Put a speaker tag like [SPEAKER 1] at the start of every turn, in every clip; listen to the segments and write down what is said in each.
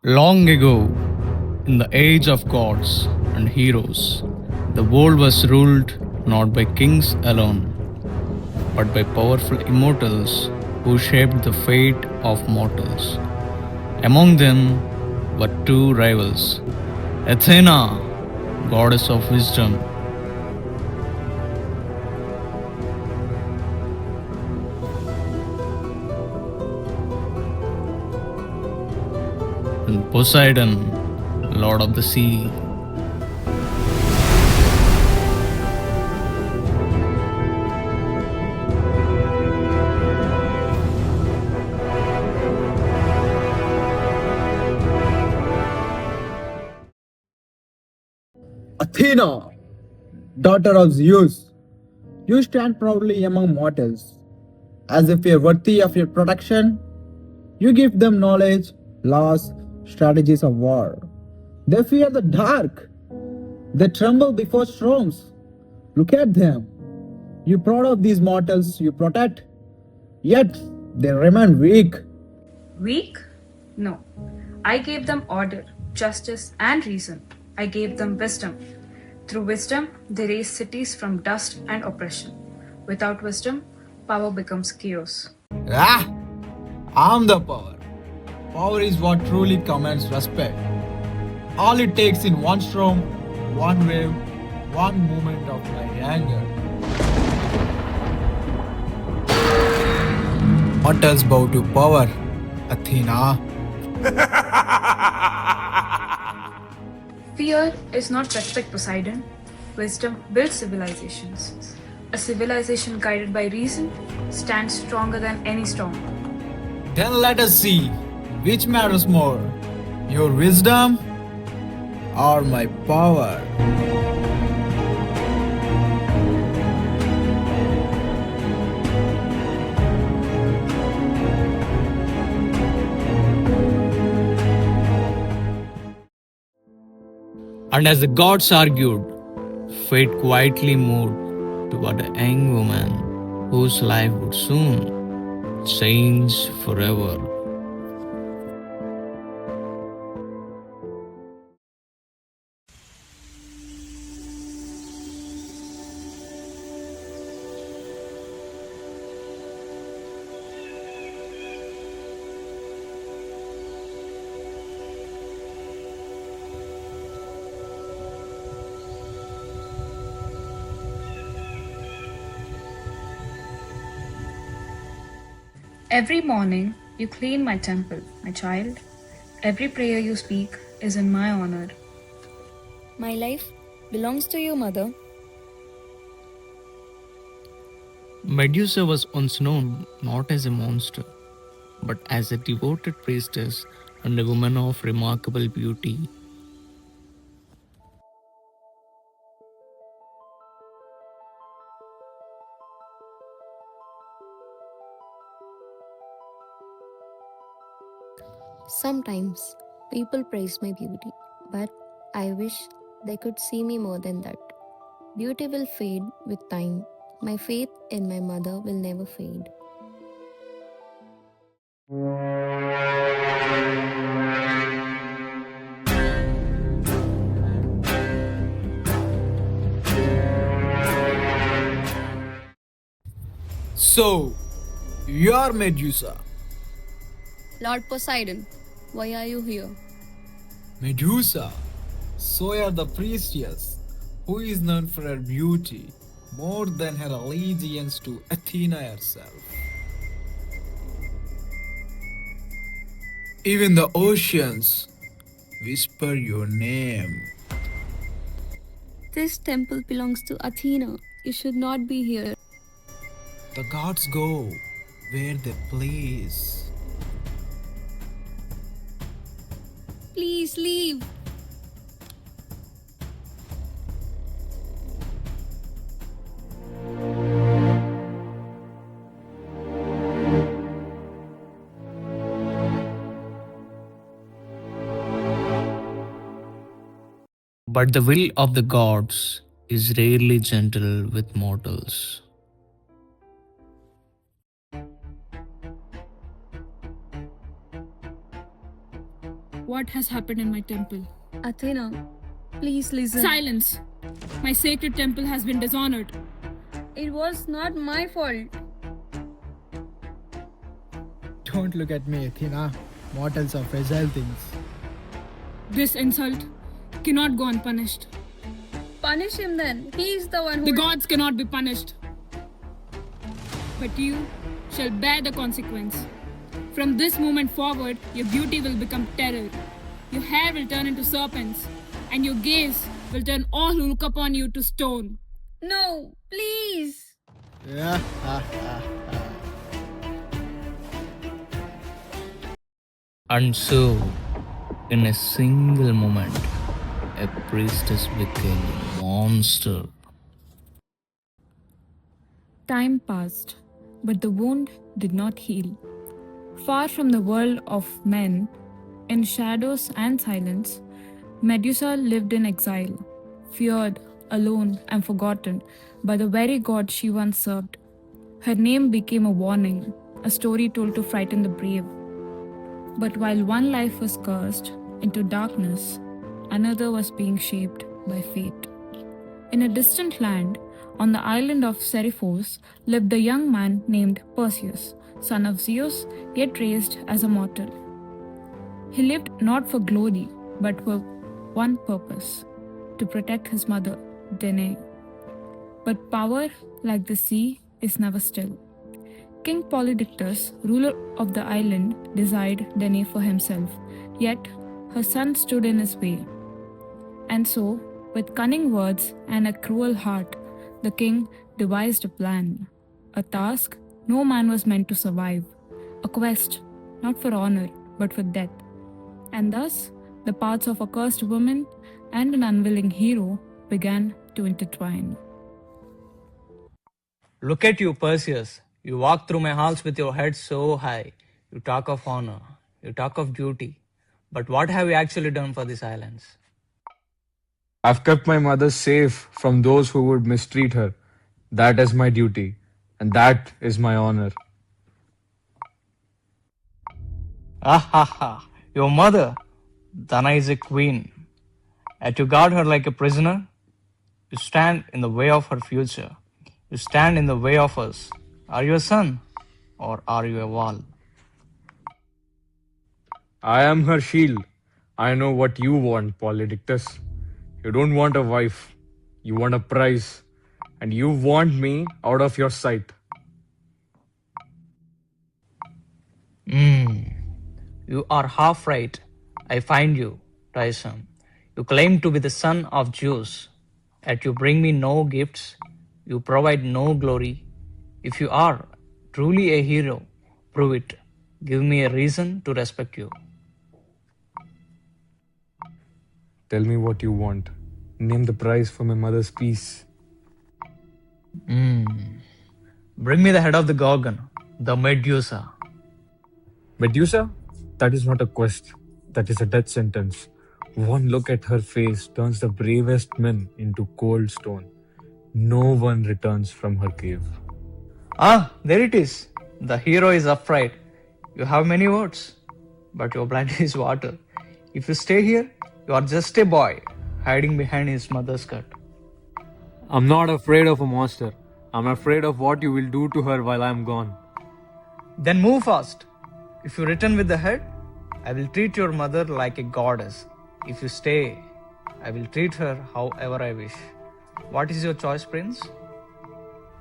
[SPEAKER 1] Long ago, in the age of gods and heroes, the world was ruled not by kings alone, but by powerful immortals who shaped the fate of mortals. Among them were two rivals: Athena, goddess of wisdom, and Poseidon, lord of the sea.
[SPEAKER 2] Athena, daughter of Zeus, you stand proudly among mortals. As if you're worthy of your protection, you give them knowledge, laws, strategies of war. They fear the dark. They tremble before storms. Look at them. You proud of these mortals you protect, yet they remain weak.
[SPEAKER 3] Weak? No. I gave them order, justice, and reason. I gave them wisdom. Through wisdom, they raise cities from dust and oppression. Without wisdom, power becomes chaos.
[SPEAKER 2] Ah, I'm the power. Power is what truly commands respect. All it takes in one storm, one wave, one moment of my anger. Mortals bow to power, Athena.
[SPEAKER 3] Fear is not respect, Poseidon. Wisdom builds civilizations. A civilization guided by reason stands stronger than any storm.
[SPEAKER 2] Then let us see which matters more, your wisdom or my power.
[SPEAKER 1] And as the gods argued, fate quietly moved toward a young woman whose life would soon change forever.
[SPEAKER 3] Every morning, you clean my temple, my child. Every prayer you speak is in my honor.
[SPEAKER 4] My life belongs to you, Mother.
[SPEAKER 1] Medusa was once known not as a monster, but as a devoted priestess and a woman of remarkable beauty.
[SPEAKER 4] Sometimes people praise my beauty, but I wish they could see me more than that. Beauty will fade with time. My faith in my mother will never fade.
[SPEAKER 2] So, you're Medusa.
[SPEAKER 4] Lord Poseidon, why are you here?
[SPEAKER 2] Medusa, so you're the priestess, who is known for her beauty more than her allegiance to Athena herself. Even the oceans whisper your name.
[SPEAKER 4] This temple belongs to Athena. You should not be here.
[SPEAKER 2] The gods go where they please.
[SPEAKER 4] Please leave.
[SPEAKER 1] But the will of the gods is rarely gentle with mortals.
[SPEAKER 5] What has happened in my temple?
[SPEAKER 4] Athena, please listen.
[SPEAKER 5] Silence! My sacred temple has been dishonored.
[SPEAKER 4] It was not my fault.
[SPEAKER 2] Don't look at me, Athena. Mortals are fragile things.
[SPEAKER 5] This insult cannot go unpunished.
[SPEAKER 4] Punish him then. He is the one who.
[SPEAKER 5] The gods cannot be punished. But you shall bear the consequence. From this moment forward, your beauty will become terror. Your hair will turn into serpents, and your gaze will turn all who look upon you to stone.
[SPEAKER 4] No, please.
[SPEAKER 2] Yeah.
[SPEAKER 1] And so, in a single moment, a priestess became a monster.
[SPEAKER 5] Time passed, but the wound did not heal. Far from the world of men, in shadows and silence, Medusa lived in exile, feared, alone, and forgotten by the very god she once served. Her name became a warning, a story told to frighten the brave. But while one life was cursed into darkness, another was being shaped by fate. In a distant land, on the island of Seriphos, lived a young man named Perseus, son of Zeus, yet raised as a mortal. He lived not for glory, but for one purpose, to protect his mother, Danae. But power, like the sea, is never still. King Polydictus, ruler of the island, desired Danae for himself, yet her son stood in his way. And so, with cunning words and a cruel heart, the king devised a plan, a task no man was meant to survive, a quest not for honor but for death. And thus, the paths of a cursed woman and an unwilling hero began to intertwine.
[SPEAKER 1] Look at you, Perseus. You walk through my halls with your head so high. You talk of honor. You talk of duty. But what have you actually done for these islands?
[SPEAKER 6] I've kept my mother safe from those who would mistreat her. That is my duty, and that is my honor.
[SPEAKER 1] Ah ha ha. Your mother, Dana, is a queen. Yet you guard her like a prisoner. You stand in the way of her future. You stand in the way of us. Are you a son or are you a wall?
[SPEAKER 6] I am her shield. I know what you want, Polydictus. You don't want a wife. You want a prize. And you want me out of your sight.
[SPEAKER 1] You are half right. I find you, Tyson. You claim to be the son of Zeus, yet you bring me no gifts. You provide no glory. If you are truly a hero, prove it. Give me a reason to respect you.
[SPEAKER 6] Tell me what you want. Name the price for my mother's peace.
[SPEAKER 1] Bring me the head of the Gorgon, the Medusa.
[SPEAKER 6] Medusa? That is not a quest. That is a death sentence. One look at her face turns the bravest men into cold stone. No one returns from her cave.
[SPEAKER 1] Ah, there it is. The hero is upright. You have many words, but your blood is water. If you stay here, you are just a boy hiding behind his mother's skirt.
[SPEAKER 6] I'm not afraid of a monster. I'm afraid of what you will do to her while I'm gone.
[SPEAKER 1] Then move fast. If you return with the head, I will treat your mother like a goddess. If you stay, I will treat her however I wish. What is your choice, Prince?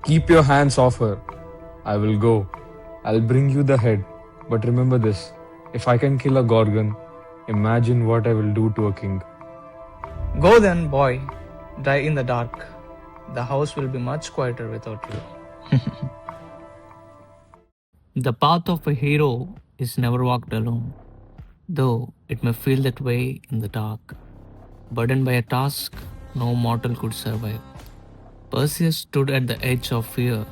[SPEAKER 6] Keep your hands off her. I will go. I'll bring you the head. But remember this, if I can kill a Gorgon, imagine what I will do to a king.
[SPEAKER 1] Go then, boy. Die in the dark. The house will be much quieter without you. The path of a hero is never walked alone, though it may feel that way in the dark. Burdened by a task no mortal could survive, Perseus stood at the edge of fear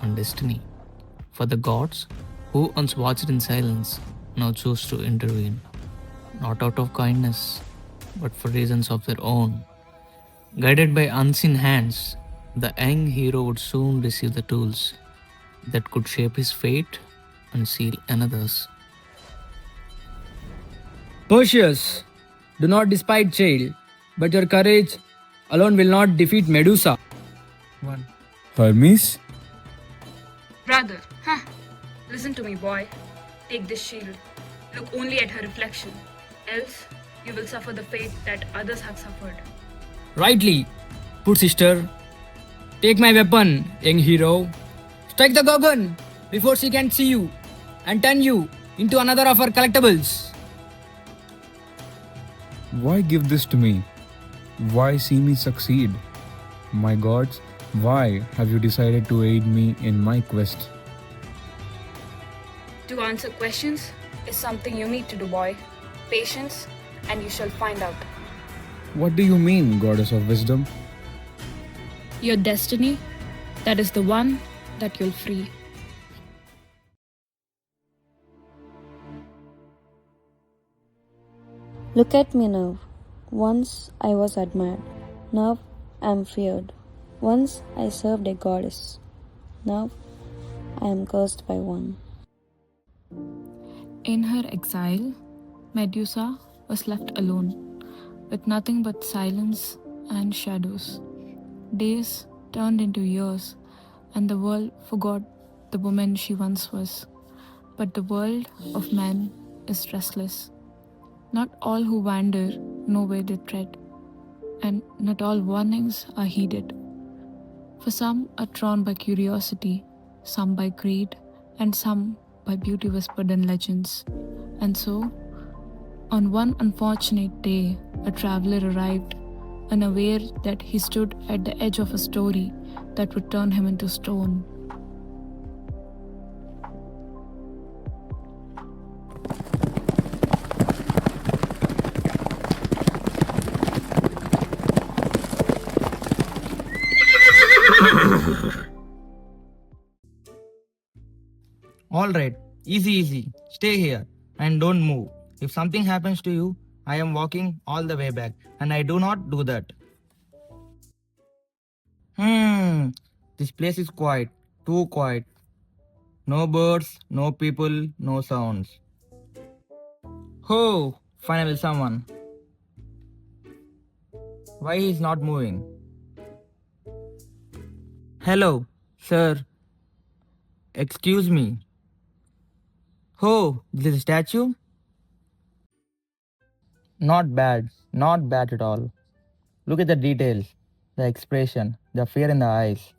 [SPEAKER 1] and destiny. For the gods, who once watched in silence, now choose to intervene, not out of kindness, but for reasons of their own. Guided by unseen hands, the young hero would soon receive the tools that could shape his fate and seal another's.
[SPEAKER 7] Perseus, do not despise child, but your courage alone will not defeat Medusa.
[SPEAKER 6] One.
[SPEAKER 8] Hermes?
[SPEAKER 3] Brother, huh? Listen to me, boy. Take this shield. Look only at her reflection. Else, you will suffer the fate that others have suffered.
[SPEAKER 7] Rightly, poor sister. Take my weapon, young hero. Strike the Gorgon before she can see you and turn you into another of her collectibles.
[SPEAKER 8] Why give this to me? Why see me succeed? My gods, why have you decided to aid me in my quest?
[SPEAKER 3] To answer questions is something you need to do, boy. Patience, and you shall find out.
[SPEAKER 8] What do you mean, goddess of wisdom?
[SPEAKER 5] Your destiny, that is the one that you'll free.
[SPEAKER 4] Look at me now. Once I was admired. Now I am feared. Once I served a goddess. Now I am cursed by one.
[SPEAKER 5] In her exile, Medusa was left alone, with nothing but silence and shadows. Days turned into years, and the world forgot the woman she once was. But the world of men is restless. Not all who wander know where they tread, and not all warnings are heeded. For some are drawn by curiosity, some by greed, and some by beauty whispered in legends. And so, on one unfortunate day, a traveler arrived, unaware that he stood at the edge of a story that would turn him into stone.
[SPEAKER 9] Alright, easy. Stay here and don't move. If something happens to you, I am walking all the way back and I do not do that. This place is quiet, too quiet. No birds, no people, no sounds. Oh, finally someone. Why he is not moving? Hello, sir. Excuse me. Oh, this is a statue? Not bad at all. Look at the details, the expression, the fear in the eyes.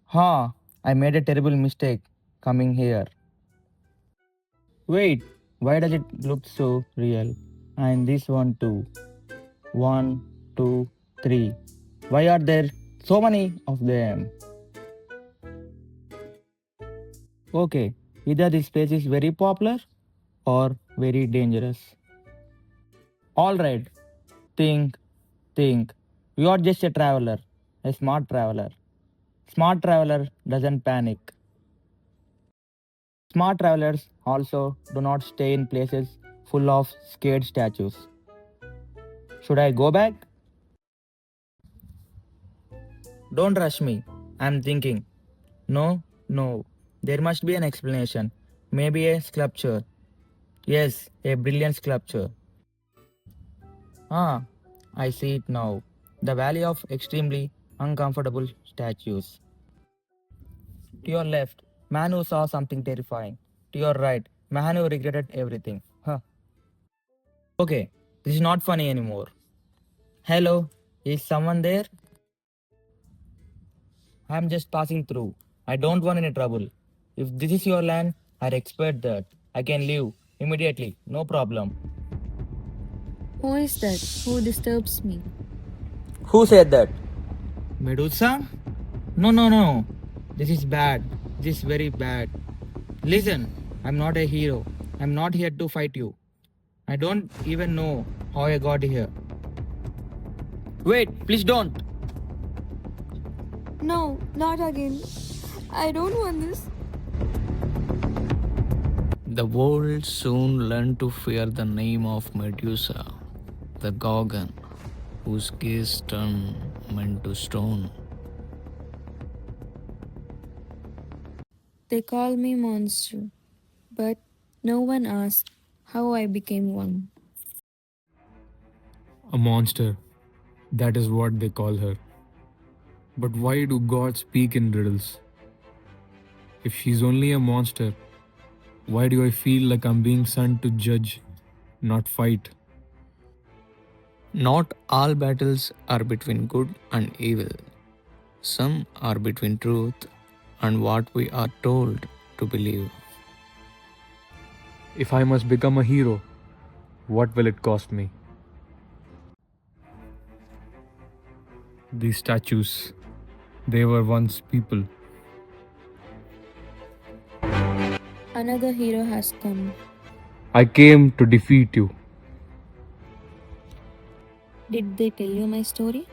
[SPEAKER 9] Huh, I made a terrible mistake coming here. Wait, why does it look so real? And this one too. One, two, three. Why are there so many of them? Okay, either this place is very popular or very dangerous. Alright, think. You are just a traveler, a smart traveler. Smart traveler doesn't panic. Smart travelers also do not stay in places full of scared statues. Should I go back? Don't rush me. I'm thinking. No. There must be an explanation. Maybe a sculpture. Yes, a brilliant sculpture. Ah, I see it now. The valley of extremely uncomfortable statues. To your left, man who saw something terrifying. To your right, man who regretted everything. Huh. Okay, this is not funny anymore. Hello, is someone there? I'm just passing through. I don't want any trouble. If this is your land, I respect that. I can leave immediately, no problem.
[SPEAKER 4] Who is that? Who disturbs me?
[SPEAKER 9] Who said that? Medusa? No. This is bad. This is very bad. Listen, I'm not a hero. I'm not here to fight you. I don't even know how I got here. Wait, please don't.
[SPEAKER 4] No, not again. I don't want this.
[SPEAKER 1] The world soon learned to fear the name of Medusa, the Gorgon, whose gaze turned men to stone.
[SPEAKER 4] They call me monster, but no one asks how I became one.
[SPEAKER 8] A monster. That is what they call her. But why do gods speak in riddles? If she's only a monster, why do I feel like I'm being sent to judge, not fight?
[SPEAKER 1] Not all battles are between good and evil. Some are between truth and what we are told to believe.
[SPEAKER 6] If I must become a hero, what will it cost me?
[SPEAKER 8] These statues, they were once people.
[SPEAKER 4] Another hero has come.
[SPEAKER 6] I came to defeat you.
[SPEAKER 4] Did they tell you my story?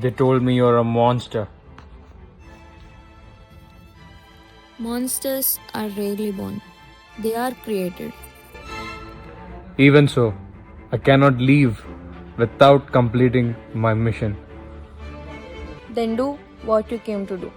[SPEAKER 6] They told me you're a monster.
[SPEAKER 4] Monsters are rarely born, they are created.
[SPEAKER 6] Even so, I cannot leave without completing my mission.
[SPEAKER 4] Then do what you came to do.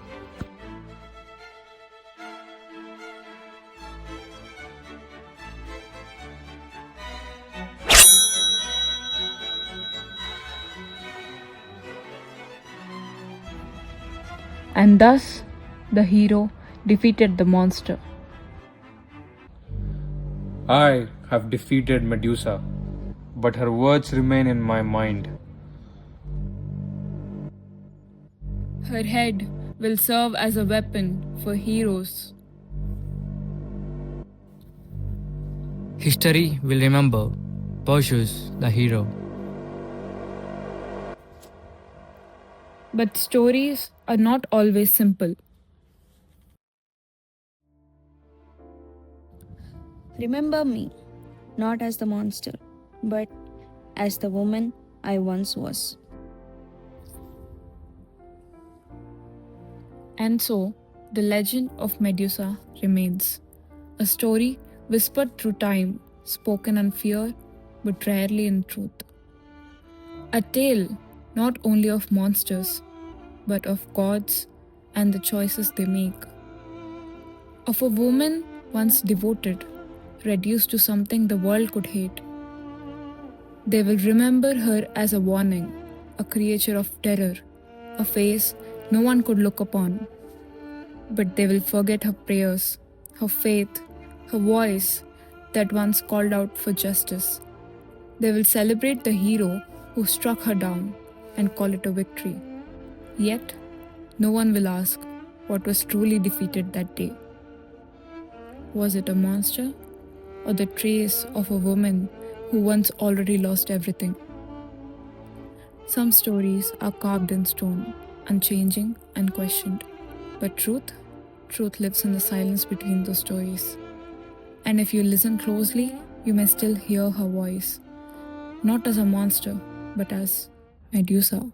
[SPEAKER 5] And thus, the hero defeated the monster.
[SPEAKER 6] I have defeated Medusa, but her words remain in my mind.
[SPEAKER 5] Her head will serve as a weapon for heroes.
[SPEAKER 7] History will remember Perseus, the hero.
[SPEAKER 5] But stories are not always simple.
[SPEAKER 4] Remember me, not as the monster, but as the woman I once was.
[SPEAKER 5] And so, the legend of Medusa remains. A story whispered through time, spoken in fear, but rarely in truth. A tale not only of monsters, but of gods and the choices they make. Of a woman once devoted, reduced to something the world could hate. They will remember her as a warning, a creature of terror, a face no one could look upon. But they will forget her prayers, her faith, her voice that once called out for justice. They will celebrate the hero who struck her down and call it a victory. Yet, no one will ask what was truly defeated that day. Was it a monster or the trace of a woman who once already lost everything? Some stories are carved in stone, unchanging, unquestioned. But truth lives in the silence between those stories. And if you listen closely, you may still hear her voice, not as a monster, but as Medusa.